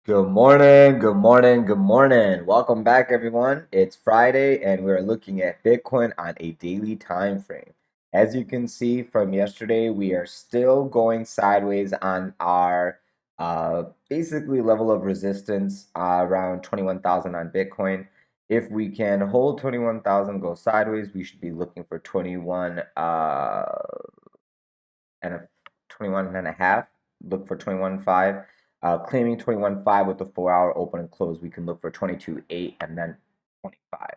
Good morning, good morning, good morning. Welcome back, everyone. It's Friday, and we're looking at Bitcoin on a daily time frame. As you can see from yesterday, we are still going sideways on our basically level of resistance around 21,000 on Bitcoin. If we can hold 21,000, go sideways, we should be looking for 21 and a 21 and a half. Look for 21.5. Claiming 21.5 with the 4 hour open and close, we can look for 22.8 and then 25.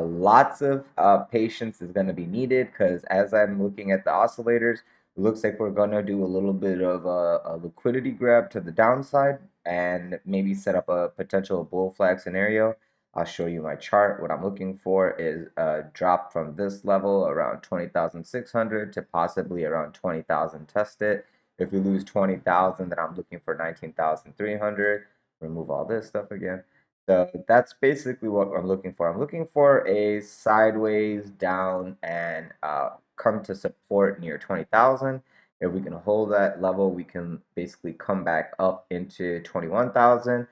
Lots of patience is going to be needed because as I'm looking at the oscillators, it looks like we're going to do a little bit of a liquidity grab to the downside and maybe set up a potential bull flag scenario. I'll show you my chart. What I'm looking for is a drop from this level around 20,600 to possibly around 20,000 tested. If we lose 20,000, then I'm looking for 19,300. Remove all this stuff again. So that's basically what I'm looking for. I'm looking for a sideways down and come to support near 20,000. If we can hold that level, we can basically come back up into 21,000,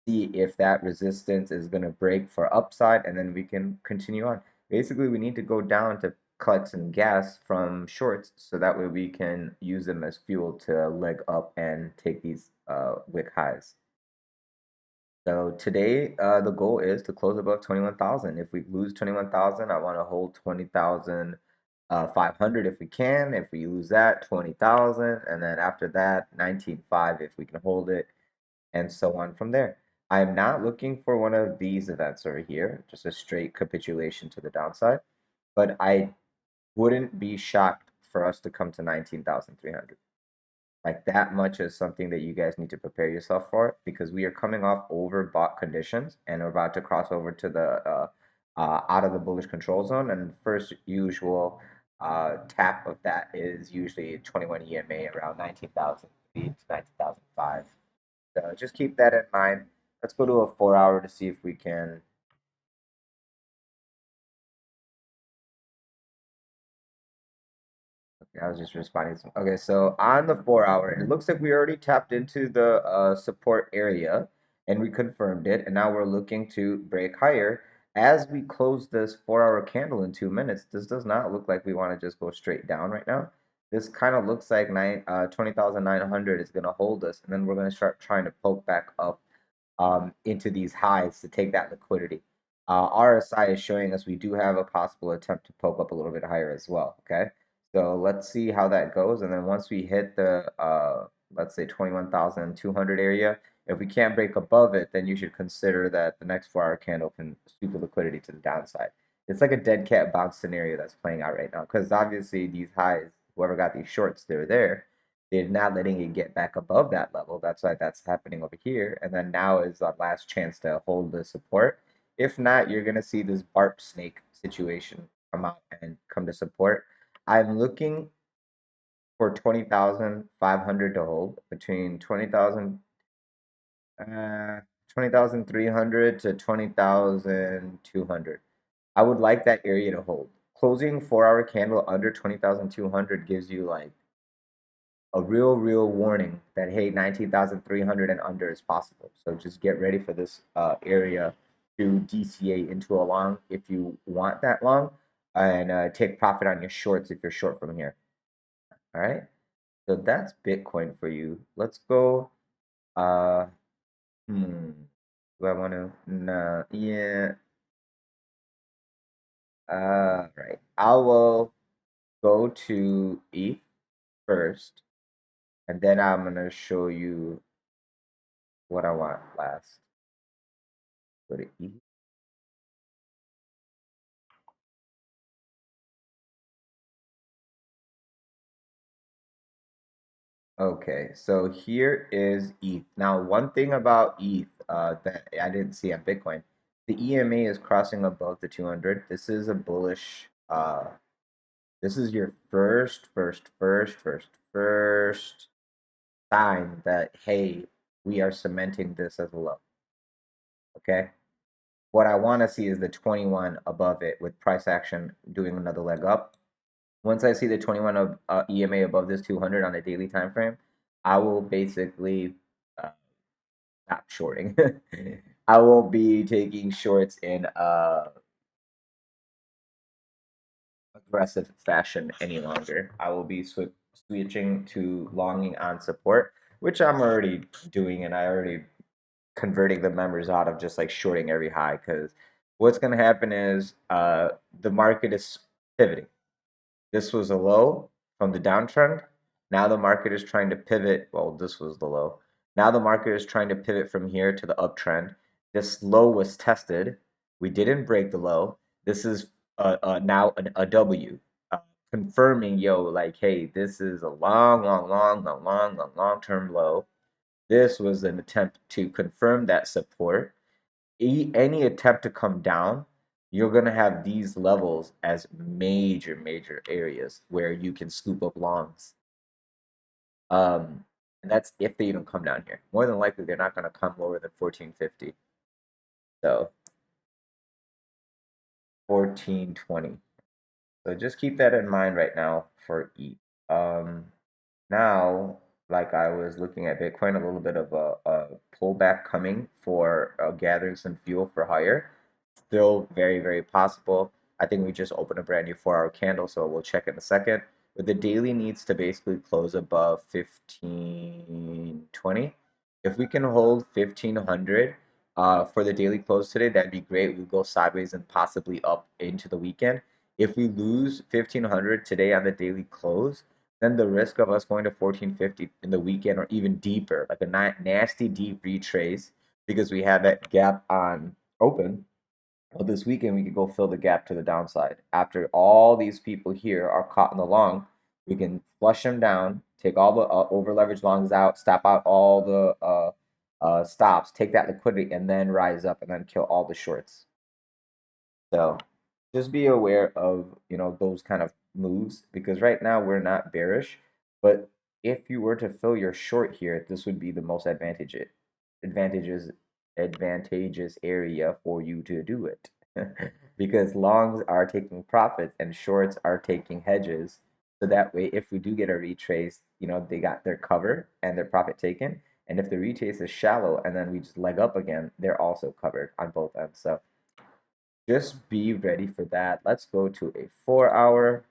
see if that resistance is going to break for upside, and then we can continue on. Basically, we need to go down to collect some gas from shorts so that way we can use them as fuel to leg up and take these wick highs. So today, the goal is to close above 21,000. If we lose 21,000, I want to hold 20,500 if we can. If we lose that, 20,000. And then after that, 19.5 if we can hold it, and so on from there. I'm not looking for one of these events over here, just a straight capitulation to the downside. But I wouldn't be shocked for us to come to 19,300. Like that much is something that you guys need to prepare yourself for because we are coming off overbought conditions and are about to cross over to the out of the bullish control zone. And the first usual tap of that is usually 21 EMA around 19,000 to 19,005. So just keep that in mind. Let's go to a 4 hour to see if we can. I was just responding to okay, so on the 4 hour, it looks like we already tapped into the support area and we confirmed it, and now we're looking to break higher. As we close this 4 hour candle in 2 minutes, this does not look like we want to just go straight down right now. This kind of looks like 20,900 is going to hold us, and then we're going to start trying to poke back up into these highs to take that liquidity. RSI is showing us we do have a possible attempt to poke up a little bit higher as well. Okay, so let's see how that goes. And then once we hit the let's say 21,200 area, if we can't break above it, then you should consider that the next 4 hour candle can sweep the liquidity to the downside. It's like a dead cat bounce scenario that's playing out right now because obviously these highs, whoever got these shorts, they're there. They're not letting it get back above that level. That's why that's happening over here. And then now is our last chance to hold the support. If not, you're going to see this barb snake situation come out and come to support. I'm looking for 20,500 to hold between 20,300 to 20,200. I would like that area to hold. Closing 4 hour candle under 20,200 gives you like a real warning that hey, 19,300 and under is possible. So just get ready for this area to DCA into a long if you want that long, and take profit on your shorts if you're short from here. All right. So that's Bitcoin for you. Let's go. Uh, Do I want to? No. Yeah. Right. I will go to ETH first, and then I'm gonna show you what I want last. Go to ETH. Okay, so here is ETH. Now, one thing about ETH that I didn't see on Bitcoin, the EMA is crossing above the 200. This is a bullish. This is your first sign that hey, we are cementing this as a low. Okay. What I want to see is the 21 above it with price action doing another leg up. Once I see the 21 of EMA above this 200 on a daily time frame, I will basically uh, stop shorting. I won't be taking shorts in aggressive fashion any longer. I will be switching to longing on support, which I'm already doing, and I already converting the members out of just like shorting every high. Because what's going to happen is the market is pivoting. This was a low from the downtrend. Now the market is trying to pivot. Well, this was the low. Now the market is trying to pivot from here to the uptrend. This low was tested. We didn't break the low. This is now a W, confirming, yo, like, hey, this is a long-term low. This was an attempt to confirm that support. Any attempt to come down, you're going to have these levels as major areas where you can scoop up longs. And that's if they even come down here. More than likely, they're not going to come lower than 1450. So 1420. So just keep that in mind right now for ETH. Now, like I was looking at Bitcoin, a little bit of a pullback coming for gathering some fuel for higher. Still very possible. I think we just opened a brand new 4-hour candle, so we'll check in a second. But the daily needs to basically close above 1520. If we can hold 1500 for the daily close today, that'd be great. We'll go sideways and possibly up into the weekend. If we lose 1500 today on the daily close, then the risk of us going to 1450 in the weekend or even deeper, like a nasty deep retrace, because we have that gap on open. Well, this weekend we could go fill the gap to the downside. After all these people here are caught in the long, we can flush them down, take all the over leveraged longs out, stop out all the stops, take that liquidity, and then rise up and then kill all the shorts. So just be aware of, those kind of moves, because right now we're not bearish, but if you were to fill your short here, this would be the most advantages advantageous area for you to do it. Because longs are taking profits and shorts are taking hedges. So that way, if we do get a retrace, they got their cover and their profit taken. And if the retrace is shallow and then we just leg up again, they're also covered on both ends. So just be ready for that. Let's go to a 4-hour.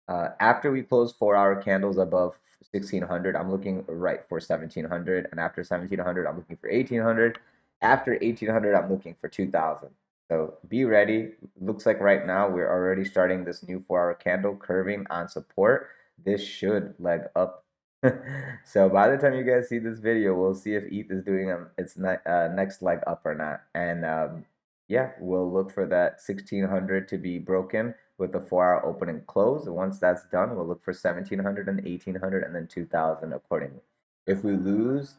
After we close 4-hour candles above 1600, I'm looking right for 1700. And after 1700, I'm looking for 1800. After 1800, I'm looking for 2000. So be ready. Looks like right now we're already starting this new 4-hour candle curving on support. This should leg up. So by the time you guys see this video, we'll see if ETH is doing its next leg up or not. And yeah, we'll look for that 1600 to be broken with the 4-hour open and close. And once that's done, we'll look for 1700 and 1800 and then 2000 accordingly. If we lose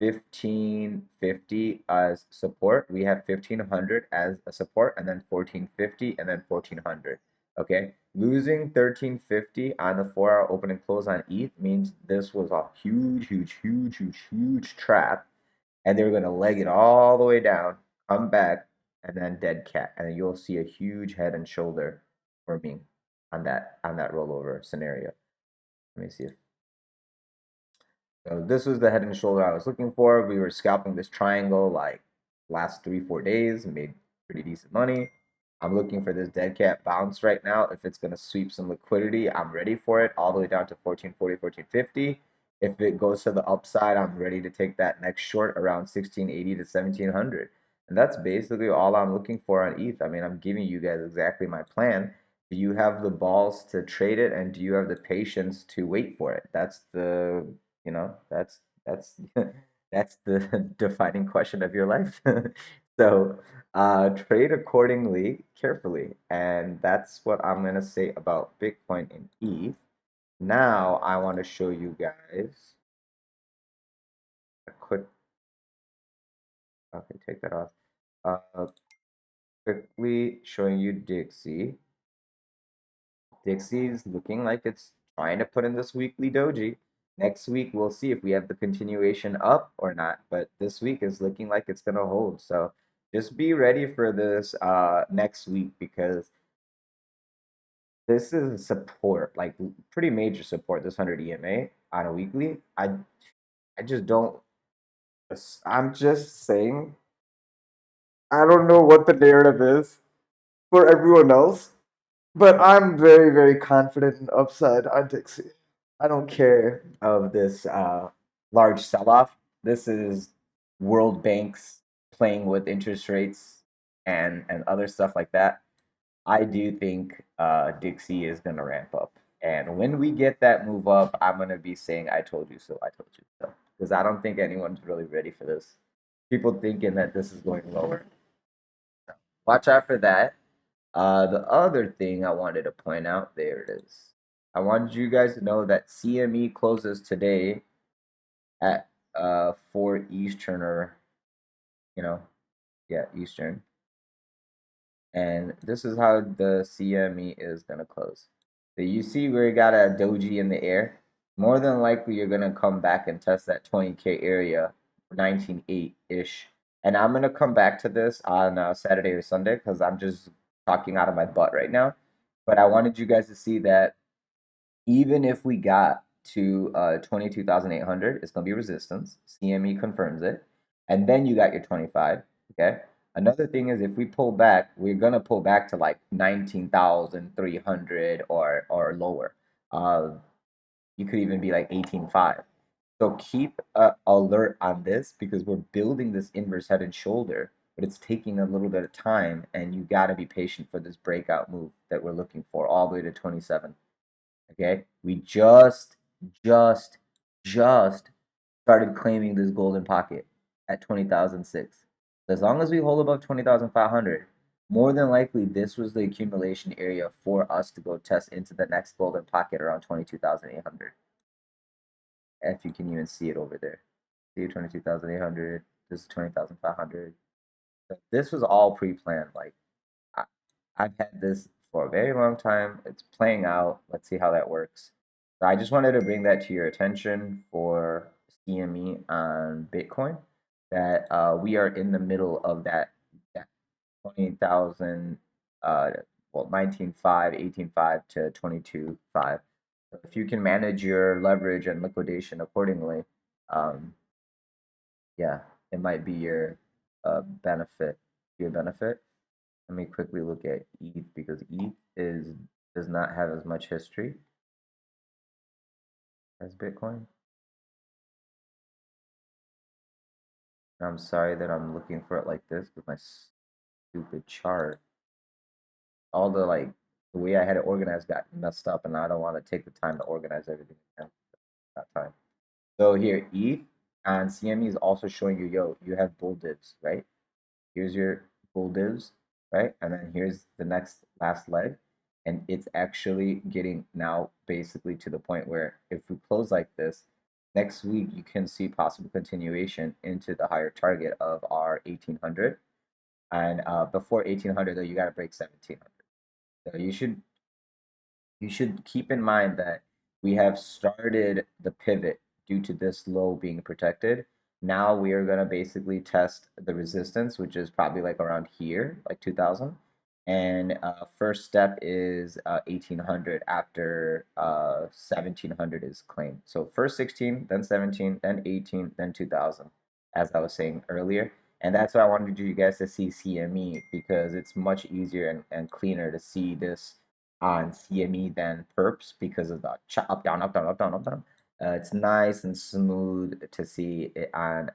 1550 as support, we have 1500 as a support, and then 1450 and then 1400. Okay, losing 1350 on the 4-hour open and close on ETH means this was a huge trap, and they were going to leg it all the way down, come back, and then dead cat, and then you'll see a huge head and shoulder for me on that rollover scenario. Let me see if so this was the head and shoulder I was looking for. We were scalping this triangle like last 3-4 days and made pretty decent money. I'm looking for this dead cat bounce right now. If it's going to sweep some liquidity, I'm ready for it all the way down to 1440, 1450. If it goes to the upside, I'm ready to take that next short around 1680 to 1700. And that's basically all I'm looking for on ETH. I mean, I'm giving you guys exactly my plan. Do you have the balls to trade it, and do you have the patience to wait for it? That's the that's that's the defining question of your life. So trade accordingly carefully, and that's what I'm gonna say about Bitcoin and ETH. Now I want to show you guys a quick, okay, take that off, quickly showing you Dixie. Dixie's looking like it's trying to put in this weekly doji. Next week, we'll see if we have the continuation up or not. But this week is looking like it's going to hold. So just be ready for this next week, because this is support, like pretty major support, this 100 EMA on a weekly. I just don't I'm just saying, I don't know what the narrative is for everyone else, but I'm very, very confident in upside on Dixie. I don't care of this large sell-off. This is World Banks playing with interest rates and other stuff like that. I do think Dixie is going to ramp up. And when we get that move up, I'm going to be saying, I told you so, I told you so. Because I don't think anyone's really ready for this. People thinking that this is going lower. Watch out for that. The other thing I wanted to point out, there it is. I wanted you guys to know that CME closes today at 4 Eastern, or, you know, yeah, Eastern. And this is how the CME is going to close. So you see where you got a doji in the air. More than likely, you're going to come back and test that 20K area, 19.8-ish. And I'm going to come back to this on Saturday or Sunday because I'm just talking out of my butt right now. But I wanted you guys to see that even if we got to 22,800, it's going to be resistance. CME confirms it. And then you got your 25. Okay. Another thing is if we pull back, we're going to pull back to like 19,300 or lower. You could even be like 18.5. So keep alert on this because we're building this inverse head and shoulder, but it's taking a little bit of time, and you got to be patient for this breakout move that we're looking for all the way to 27. Okay, we just started claiming this golden pocket at 20,006. As long as we hold above 20,500, more than likely this was the accumulation area for us to go test into the next golden pocket around 22,800. If you can even see it over there, see 22,800. This is 20,500. This was all pre-planned. Like I, I've had this for a very long time. It's playing out. Let's see how that works. So I just wanted to bring that to your attention for CME on Bitcoin. That we are in the middle of that 20,000, well, 19.5, 18.5 to 22.5. So if you can manage your leverage and liquidation accordingly, um, yeah, it might be your benefit. Your benefit. Let me quickly look at ETH because ETH does not have as much history as Bitcoin. I'm sorry that I'm looking for it like this with my stupid chart. All the the way I had it organized got messed up, and I don't want to take the time to organize everything again. That time. So here, ETH and CME is also showing you, yo, you have bull divs, right? Here's your bull divs, right? And then here's the next last leg. And it's actually getting now basically to the point where if we close like this, next week you can see possible continuation into the higher target of our 1800. And before 1800, though, you got to break 1700. So you should keep in mind that we have started the pivot due to this low being protected. Now we are going to basically test the resistance, which is probably like around here, like 2000. And first step is 1800 after 1700 is claimed. So first 16, then 17, then 18, then 2000, as I was saying earlier. And that's why I wanted you guys to see CME because it's much easier and cleaner to see this on CME than perps because of the up, down, up, down, up, down, up, down. It's nice and smooth to see it on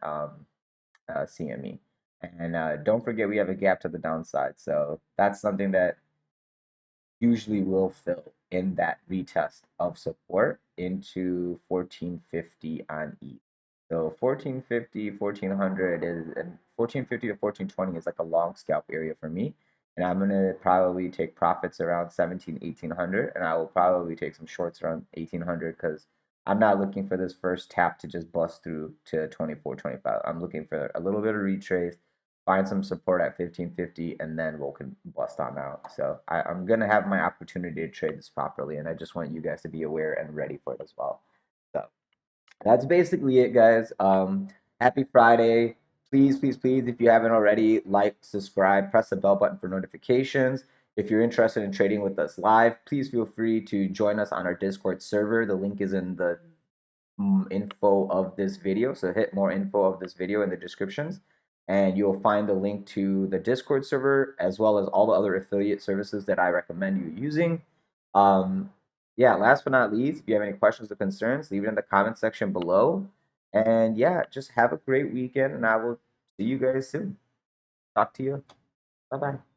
CME. And don't forget, we have a gap to the downside. So that's something that usually will fill in that retest of support into 1450 on ETH. So 1450, 1400 is, and 1450 to 1420 is like a long scalp area for me. And I'm going to probably take profits around 17, 1800. And I will probably take some shorts around 1800 because I'm not looking for this first tap to just bust through to 24, 25. I'm looking for a little bit of retrace, find some support at 1550, and then we'll can bust on out. So I'm gonna have my opportunity to trade this properly, and I just want you guys to be aware and ready for it as well. So that's basically it, guys. Happy Friday. Please, please, please, if you haven't already, like, subscribe, press the bell button for notifications. If you're interested in trading with us live, please feel free to join us on our Discord server. The link is in the info of this video. So hit more info of this video in the descriptions, and you'll find the link to the Discord server as well as all the other affiliate services that I recommend you using. Yeah, last but not least, if you have any questions or concerns, leave it in the comment section below. And yeah, just have a great weekend, and I will see you guys soon. Talk to you. Bye bye.